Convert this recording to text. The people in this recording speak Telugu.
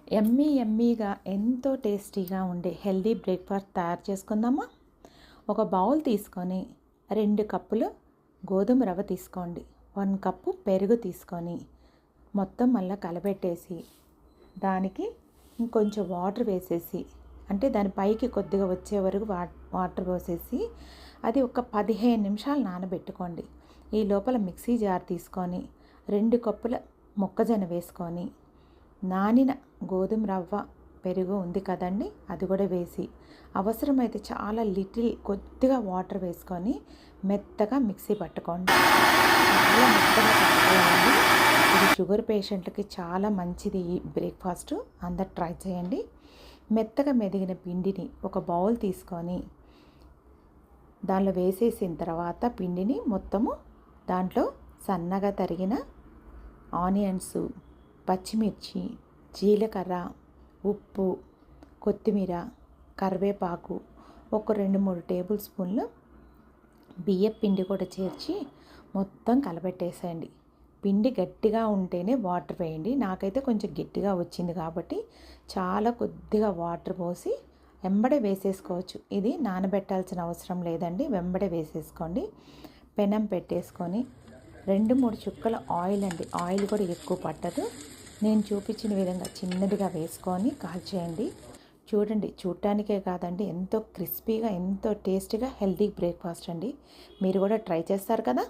ఎమ్మీగా ఎంతో టేస్టీగా ఉండే హెల్దీ బ్రేక్ఫాస్ట్ తయారు చేసుకుందామా. ఒక బౌల్ తీసుకొని 2 కప్పులు గోధుమ రవ్వ తీసుకోండి. 1 కప్పు పెరుగు తీసుకొని మొత్తం మళ్ళీ కలబెట్టేసి దానికి ఇంకొంచెం వాటర్ వేసేసి, అంటే దాని పైకి కొద్దిగా వచ్చే వరకు వాటర్ పోసేసి అది ఒక 15 నిమిషాలు నానబెట్టుకోండి. ఈ లోపల మిక్సీ జార్ తీసుకొని 2 కప్పుల మొక్కజొన్న వేసుకొని నానిన గోధుమ రవ్వ పెరుగు ఉంది కదండి, అది కూడా వేసి అవసరమైతే చాలా కొద్దిగా వాటర్ వేసుకొని మెత్తగా మిక్సీ పట్టుకోండి. చాలా మెత్తగా పట్టుకోవాలి. ఇది షుగర్ పేషెంట్లకి చాలా మంచిది. ఈ బ్రేక్ఫాస్ట్ అందరు ట్రై చేయండి. మెత్తగా మెదిగిన పిండిని ఒక బౌల్ తీసుకొని దానిలో వేసేసిన తర్వాత పిండిని మొత్తము దాంట్లో సన్నగా తరిగిన ఆనియన్స్, పచ్చిమిర్చి, జీలకర్ర, ఉప్పు, కొత్తిమీర, కరివేపాకు, ఒక 2-3 టేబుల్ స్పూన్లు బియ్యం పిండి కూడా చేర్చి మొత్తం కలబెట్టేసేయండి. పిండి గట్టిగా ఉంటేనే వాటర్ వేయండి. నాకైతే కొంచెం గట్టిగా వచ్చింది కాబట్టి చాలా కొద్దిగా వాటర్ పోసి వెంబడే వేసేసుకోవచ్చు. ఇది నానబెట్టాల్సిన అవసరం లేదండి, వెంబడే వేసేసుకోండి. పెనం పెట్టేసుకొని 2-3 చుక్కల ఆయిల్ అండి, ఆయిల్ కూడా ఎక్కువ పట్టదు. నేను చూపించిన విధంగా చిన్నదిగా వేసుకొని కాల్చేయండి. చూడండి, చూడటానికే కాదండి, ఎంతో క్రిస్పీగా ఎంతో టేస్టీగా హెల్తీ బ్రేక్ఫాస్ట్ అండి. మీరు కూడా ట్రై చేస్తారు కదా.